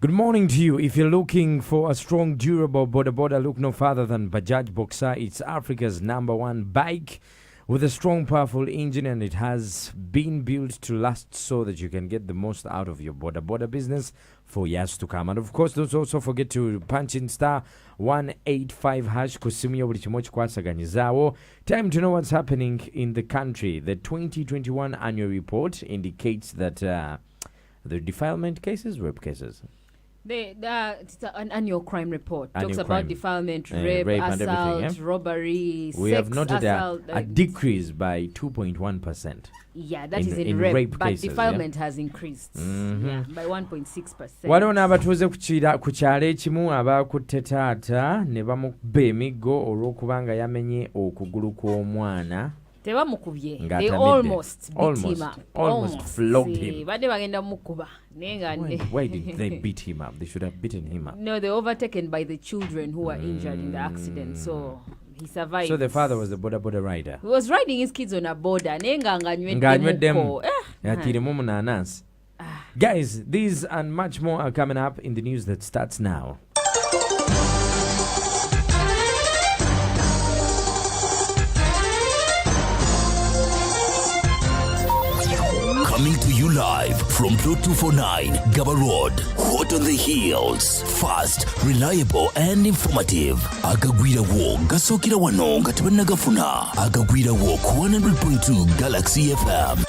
Good morning to you. If you're looking for a strong, durable boda, look no further than Bajaj Boxer. It's Africa's #1 bike with a strong, powerful engine, and it has been built to last so that you can get the most out of your boda business for years to come. And of course, don't also forget to punch in *185# kusimia buli kimu kikwasaganyizawo. Time to know what's happening in the country. The 2021 annual report indicates that the defilement cases, rape cases. It's an annual crime report. Annual Talks crime. about defilement, rape assault, robbery, We sex have noted assault. a decrease by 2.1%. Yeah, that in- is in in rape, rape but cases, defilement has increased by 1.6%. Waliwo n'abatuuze ku kyalo ekimu abaakutte taata ne bamukuba emiggo olw'okubanga yamenye okugulu kw'omwana. Tebamukubye. They Ng'atamidde. almost beat him up. Almost flogged him. Badde bagenda mukuba. Why did they beat him up? They should have beaten him up. No, they were overtaken by the children who were injured in the accident. So he survived. So the father was the boda rider. He was riding his kids on a boda. Ng'anyweddemu. Yatiiremu munaanansi. Guys, these and much more are coming up in the news that starts now. Coming to you live from Plot 249, Gaba Road. Hot on the heels. Fast, reliable, and informative. Agagwira wo gasokira wano nga tebannagafuna. Agagwira wo ku 100.2 Galaxy FM.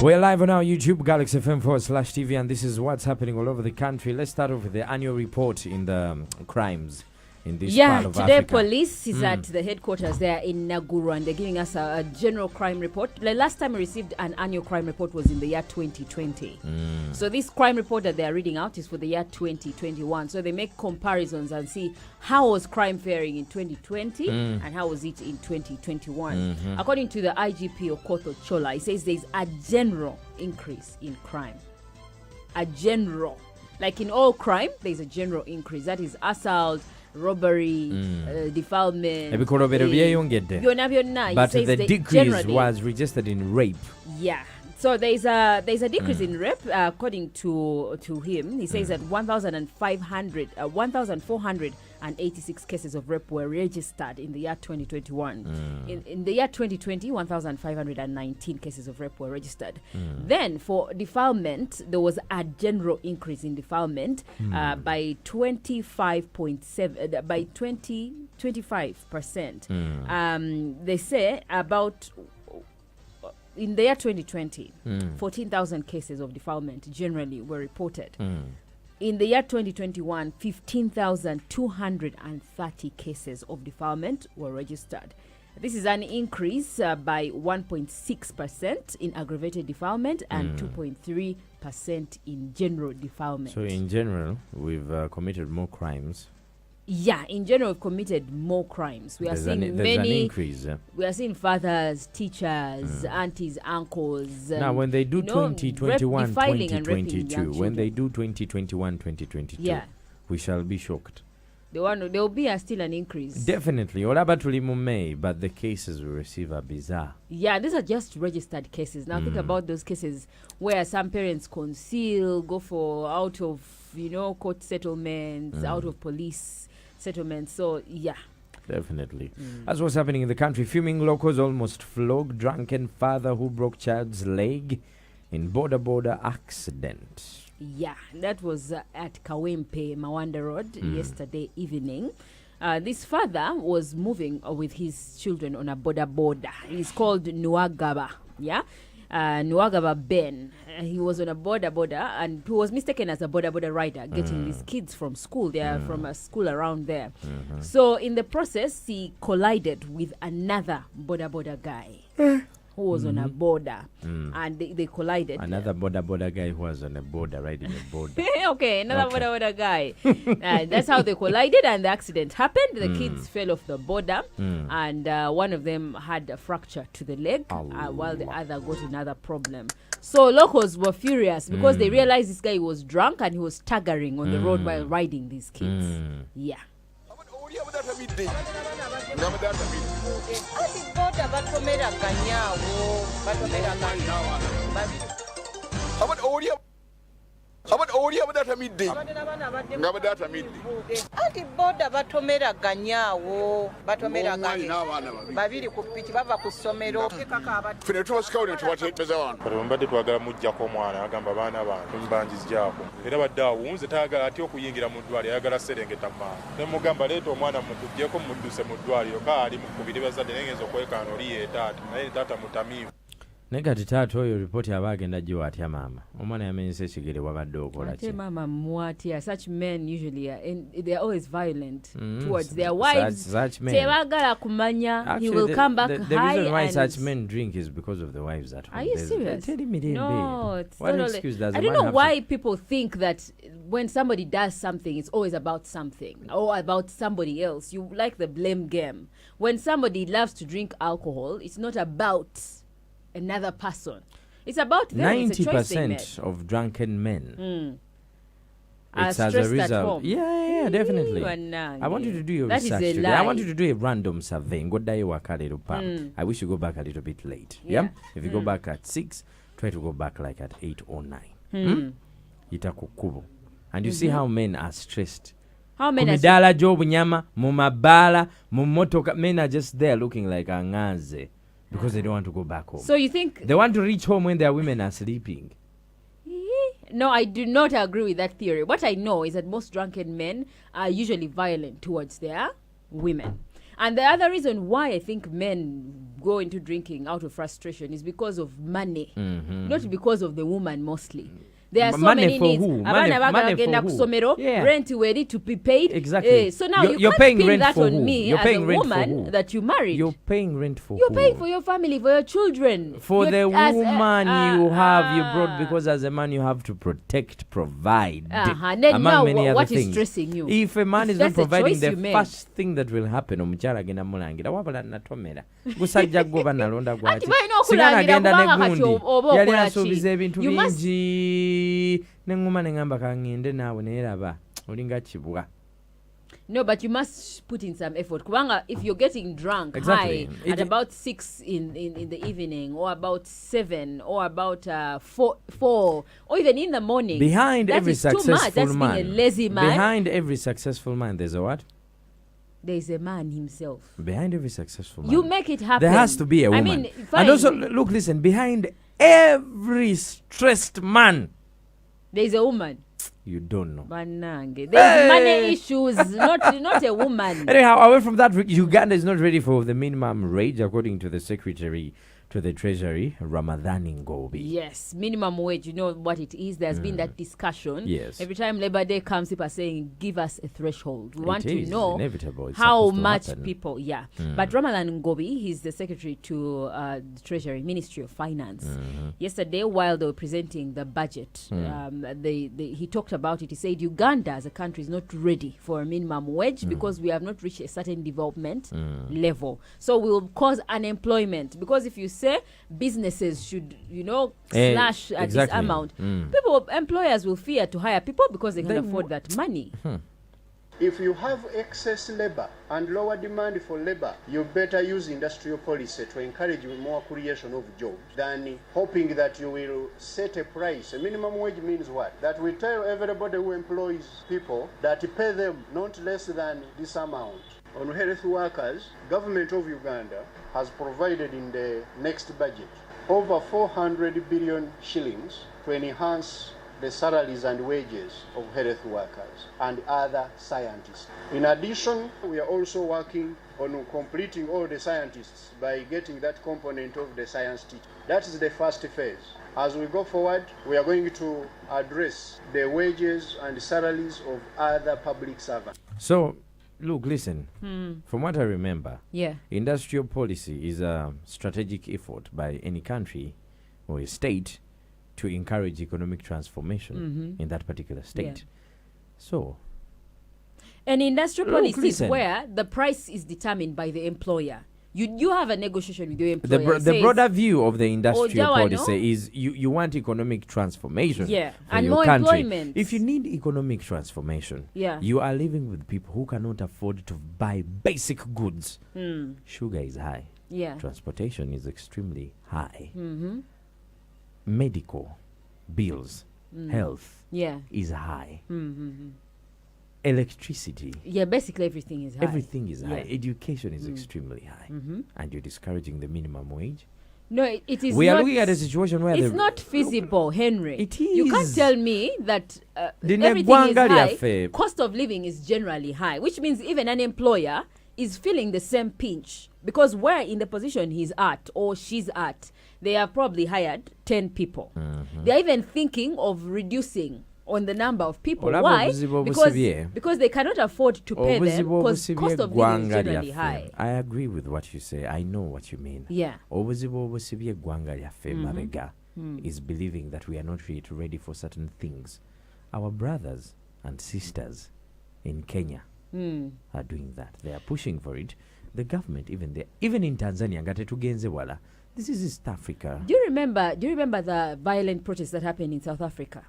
We're live on our YouTube, Galaxy FM/TV, and this is what's happening all over the country. Let's start off with the annual report in the crimes in this part of today Africa. police is at the headquarters there in Naguru, and they're giving us a general crime report. The last time we received an annual crime report was in the year 2020. So this crime report that they are reading out is for the year 2021. So they make comparisons and see how was crime faring in 2020 and how was it in 2021. According to the IGP Okoto Chola, he says there's a general increase in crime. A general. Like in all crime, there's a general increase. That is assault, robbery, defilement. Ebikolwa byeyongedde. Byonna. But He says the decrease generally- was registered in rape. Yeah. So there's a decrease in rape, according to him. He says that 1,486 cases of rape were registered in the year 2021. In the year 2020, 1,519 cases of rape were registered. Then for defilement, there was a general increase in defilement by 25.7 by 25%. They say about in the year 2020, 14,000 cases of defilement generally were reported. In the year 2021, 15,230 cases of defilement were registered. This is an increase by 1.6% in aggravated defilement and 2.3% in general defilement. So in general, we've committed more crimes. Yeah, in general, we've committed more crimes. We are seeing There's an many. increase. We are seeing fathers, teachers, aunties, uncles. Now, when they do 2021, defiling and raping 2022, young when they children. do 2021, 2022, Yeah. we shall be shocked. There will be still an increase. Definitely. Olaba tuli mu May, but the cases we receive are bizarre. Yeah, these are just registered cases. Now think about those cases where some parents conceal, go for out of court settlements, out of police settlements. So yeah. Definitely. That's what's happening in the country. Fuming locals almost flogged drunken father who broke child's leg in boda accident. Yeah, that was at Kawempe, Mawanda Road yesterday evening. This father was moving with his children on a boda. He's called Nuagaba. Yeah. Nuagaba Ben. He was on a boda and he was mistaken as a boda rider getting his kids from school. They are from a school around there. So in the process, he collided with another boda guy who was on a border, and they collided. Another boda guy who was on a border, riding a border. Okay, another boda guy. That's how they collided, and the accident happened. The kids fell off the border, and one of them had a fracture to the leg, while the other got another problem. So locals were furious because they realized this guy was drunk and he was staggering on the road while riding these kids. Yeah. ati boda batomera ganyawo oli abadatamidde ati boda batomera ganyawo babiri ku piki bava ku ssomero fene tubasikawo ne tubateekeza wano kati mbadde twagala mujjako omwana agamba baana bange mbanjizijako era badde awunze tayagala ati okuyingira mu ddwaliro ayagala serengeta maama nemugamba leeta omwana mutugyeko mudduse mu ddwaliro kaali mukubiri bazadde nengenza okwekaana oli yeetaata naye taata mutamiivu naye kati taata oyo ripooti aba agenda giwa atya maama omwana yamenyesa ekigere wabadde okola ki mama mwatya such men usually they're always violent towards their wives tebagala kumanya he will come back the high reason why and such men drink is because of the wives at home. Are you serious? No, it's what totally, excuse does I a don't man know have why people think that when somebody does something it's always about something or about somebody else. You like the blame game. When somebody loves to drink alcohol, it's not about another person. It's about them. 90% of drunken men are it's as a stressed at result. home. Yeah, definitely. Wanange. I want you to do your That is research a today. lie. I want you to do a random survey. I wish you go back a little bit late. Yeah. If you go back at 6, try to go back like at 8 or 9. Itakukubo. And you see how men are stressed. How many? Kumidala jobu nyama, mumabala, mumotoka. Men are just there looking like angaze because they don't want to go back home. So you think They want to reach home when their women are sleeping. No, I do not agree with that theory. What I know is that most drunken men are usually violent towards their women. And the other reason why I think men go into drinking out of frustration is because of money, not because of the woman mostly. There are so Money many for needs. who? Abana Money bagenda for who? kusomero, Yeah. rent ready to be paid. Exactly. So now You're you can't paying pin rent that for on who? me You're as paying a rent for woman who? that you married. You're paying rent for You're who? paying for your family, for your children. For You're- the as- woman you brought, because as a man you have to protect, provide, Then among now many other what is things. stressing you? If a man If is not that's a providing, choice the you made. first thing that will happen, omukyala agenda mulangira wabula natomera gusajja goba nalonda gwaki Ati balina sigana okulangira agenda kubanga ne kati gundi oba yali okola asuubiza ki? ebintu You must- bingi neŋŋuma ne ŋŋamba kangende naawe naye raba olinga kibwa. No, but you must put in some effort. Kubanga, if you're getting drunk Exactly. high at about 6 in the evening, or about 7, or about 4, or even in the morning, Behind that every is too much. successful That's man, being a lazy man. behind every successful man, there's a what? There's a man himself. Behind every successful man, You make it happen. there has to be a I woman. mean, And fine. also, look, listen, behind every stressed man, There's a woman. you don't know. Banange. There's money issues, not a woman. Anyhow, away from that, Uganda is not ready for the minimum wage, according to the Secretary to the Treasury, Ramadhani Ngobi. Yes, minimum wage, you know what it is. There's been that discussion. Yes. Every time Labor Day comes, people are saying, give us a threshold. We want to is know inevitable. It's how supposed to much happen. people, But Ramadhan Ngobi, he's the secretary to the Treasury, Ministry of Finance. Yesterday, while they were presenting the budget, he talked about it. He said Uganda as a country is not ready for a minimum wage because we have not reached a certain development level. So we will cause unemployment, because if you say businesses should, slash at this exactly. amount, employers will fear to hire people because they can afford that money. If you have excess labor and lower demand for labor, you better use industrial policy to encourage more creation of jobs than hoping that you will set a price. A minimum wage means what? That we tell everybody who employs people that pay them not less than this amount. On health workers, government of Uganda has provided in the next budget over 400 billion shillings to enhance the salaries and wages of health workers and other scientists. In addition, we are also working on completing all the scientists by getting that component of the science teaching. That is the first phase. As we go forward, we are going to address the wages and salaries of other public servants. So, look, listen. From what I remember, industrial policy is a strategic effort by any country or a state to encourage economic transformation in that particular state. So, an industrial policy is listen. where the price is determined by the employer. you have a negotiation with your employer. The broader view of the industrial Jawa, policy is you want economic transformation. Yeah, for and your more country. employment. If you need economic transformation, you are living with people who cannot afford to buy basic goods. Sugar is high. Yeah. Transportation is extremely high. Medical bills, health is high. Electricity. Yeah, basically everything is high. Everything is high. Education is extremely high. And you're discouraging the minimum wage. No, it is We are not, looking at a situation where it's not feasible, Henry. It is. You can't tell me that The everything is high. Negwanga Cost of living is generally high, which means even an employer is feeling the same pinch because where in the position he's at or she's at, they have probably hired 10 people. They're even thinking of reducing on the number of people. Why? Because they cannot afford to pay them because cost of living is generally high. I agree with what you say. I know what you mean. Yeah. Mabega is believing that we are not yet ready for certain things. Our brothers and sisters in Kenya are doing that. They are pushing for it. The government, even in Tanzania, gatetugenze wala. This is East Africa. Do you remember the violent protests that happened in South Africa?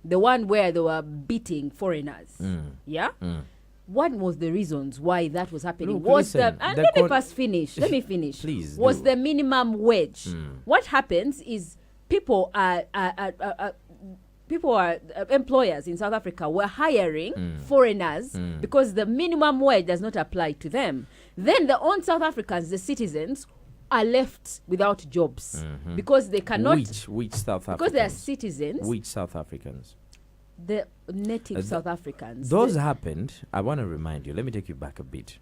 The one where they were beating foreigners. Yeah? What was the reasons why that was happening? Look, Let me first finish. Let me finish. Please was do. the minimum wage. What happens is people are employers in South Africa were hiring foreigners because the minimum wage does not apply to them. Then the own South Africans, the citizens, are left without jobs because they cannot. Which South Africans? Because they are citizens. Which South Africans? The native South Africans. Those happened. I want to remind you. Let me take you back a bit.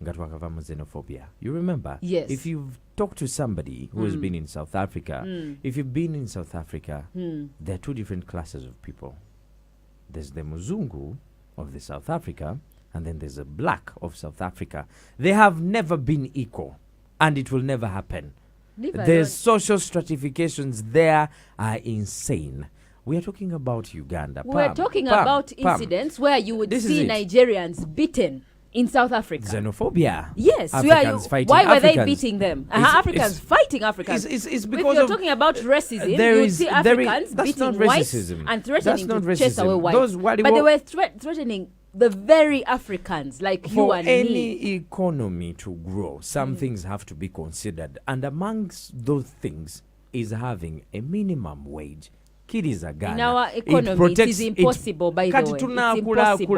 Xenophobia. You remember? Yes. If you've talked to somebody who has been in South Africa, if you've been in South Africa, there are two different classes of people. There's the Muzungu of the South Africa, and then there's a black of South Africa. They have never been equal, and it will never happen. The social stratifications there are insane. We are talking about Uganda. We're talking about incidents where you would see Nigerians beaten in South Africa. Xenophobia. Yes. Why were they beating them? Africans fighting Africans. It's because if you're talking about racism, you would see Africans beating whites and threatening to chase away whites. But they were threatening the very Africans like you and me. For any economy to grow, some things have to be considered. And amongst those things is having a minimum wage. In our economy, it is impossible, by the way. It's impossible.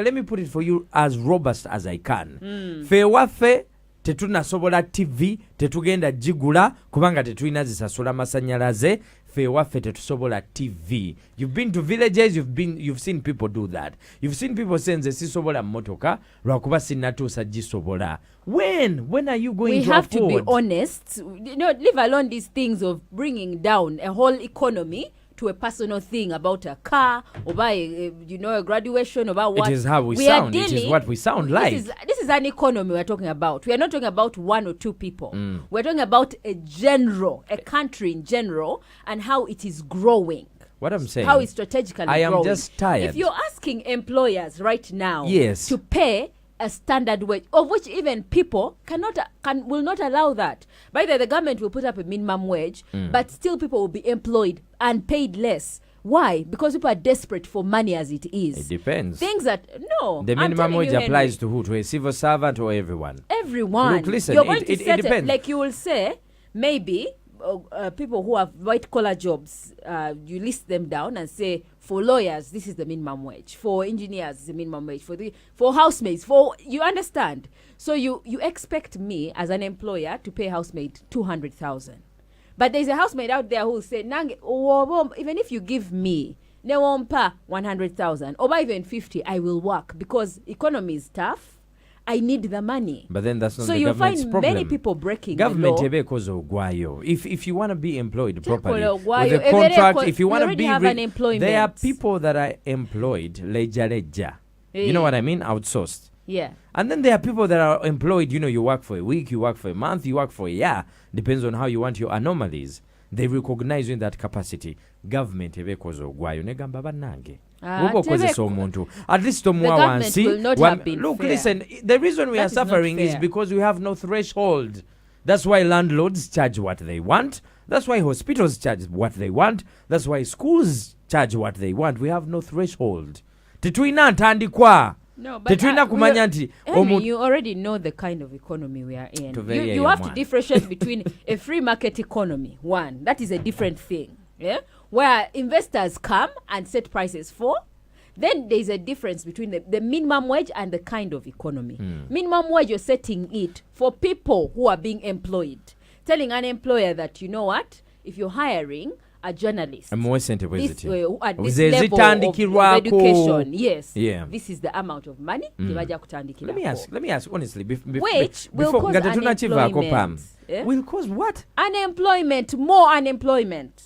Let me put it for you as robust as I can. Fewafe tetunasobola TV, tetugenda jigula, kubanga tetulina zisasula masanyalaze, fewafe tetusobola TV. You've been to villages, you've seen people do that. You've seen people saying sisobola motoka, lwakuba sinatusa jisobola. When are you going to afford? We have to be honest. Leave alone these things of bringing down a whole economy to a personal thing about a car or by a graduation, about what it is how we sound. It is what we sound like. This is an economy we're talking about. We are not talking about one or two people. We're talking about a country in general, and how it is growing. What I'm saying, how it's strategically growing. I am just tired. If you're asking employers right now yes, to pay a standard wage, of which even people will not allow that. By the government will put up a minimum wage, but still people will be employed and paid less. Why? Because people are desperate for money as it is. It depends. Things that, no. The minimum wage applies to who? To a civil servant or everyone? Everyone. Look, listen, you're going to it depends. Like you will say, maybe people who have white-collar jobs, you list them down and say, for lawyers, this is the minimum wage. For engineers, it's the minimum wage. For housemaids, you understand. So you expect me as an employer to pay a housemaid 200,000. But there's a housemaid out there who will say, even if you give me 100,000 or even 50, I will work because economy is tough. I need the money. But then that's not so the government's problem. So you find many people breaking government the law. If you want to be employed properly with a contract, if you want to be unemployment. There are people that are employed leja. You know what I mean? Outsourced. Yeah. And then there are people that are employed, you work for a week, you work for a month, you work for a year. Depends on how you want your anomalies. They recognize you in that capacity. Government ebeko zogwayo negamba banange. At least the government will not have been look, fair. listen, the reason we That are is not suffering is fair. because we have no threshold. That's why landlords charge what they want. That's why hospitals charge what they want. That's why schools charge what they want. We have no threshold. Tetulina ntandikwa. No, but Tetulina kumanya nti you already know the kind of economy we are in. Very You have to one. differentiate between a free market economy, one, that is a different thing, yeah, where investors come and set prices for. Then there's a difference between the minimum wage and the kind of economy. Minimum wage, you're setting it for people who are being employed. Telling an employer that, you know what, if you're hiring a journalist at this level of education, yes, this is the amount of money. Let me ask honestly. Which will cause unemployment. Will cause what? Unemployment, more unemployment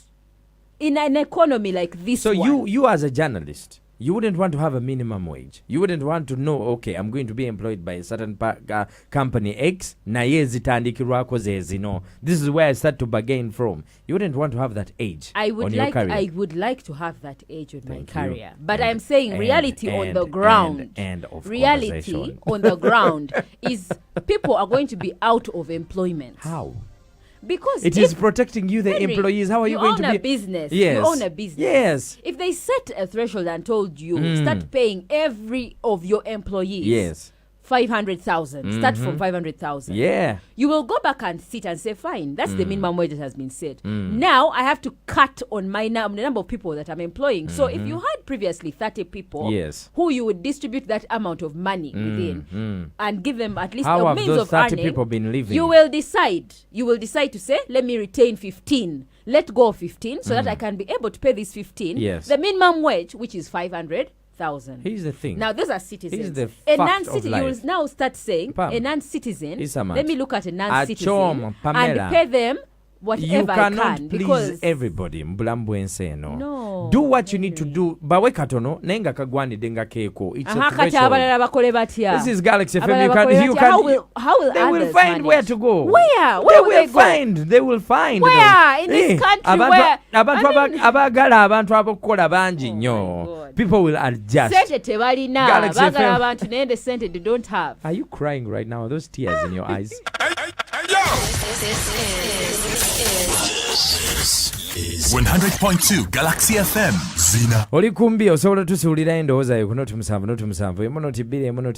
in an economy like this. So one. you as a journalist, you wouldn't want to have a minimum wage. You wouldn't want to know, okay, I'm going to be employed by a certain company X. Na zitandikirwako zezino. This is where I start to bargain from. You wouldn't want to have that age on your career. I would like to have that age on my career. But I'm saying reality on the ground. Reality on the ground is people are going to be out of employment. How? Because it is protecting you, the Henry, employees. How are you going to be? You own a business. Yes. You own a business. Yes. If they set a threshold and told you, start paying every of your employees. Yes. 500,000. Start from 500,000. Yeah. You will go back and sit and say, fine, that's the minimum wage that has been set. Now I have to cut on my the number of people that I'm employing. So if you had previously 30 people who you would distribute that amount of money within and give them at least a means of earning, people been living? You will decide to say, let me retain 15. Let go of 15 so that I can be able to pay this 15. Yes. The minimum wage, which is 500,000. Here's the thing. Now, those are citizens. Here's the A fact non-citizen, of you life. will now start saying, Pam, a non-citizen, Isamat, let me look at a non-citizen Achom, Pamela, and pay them whatever you cannot I can. please Because everybody. Mbulambwense no. No. Do what you need to do. Bawe katono, nenga kagwani denga keko. It's a kati threshold. abalala bakole batya. This is Galaxy FM. Abalala You bakole can, batya. How will they will others find manage? where to go. Where? They Where will they go? find. They will find. Where? In this country where... abagala abantu abakola bangi nnyo. People will adjust. Sente tebalina. Galaxy Bagala FM. abantu naye the sente they don't have. Are you crying right now? Are those tears in your eyes? Is 100.2 Galaxy FM. Zzina. Oli kumbi osobola tusiwulira endowooza yo ku noti 7 noti 7 emu noti 2 emu noti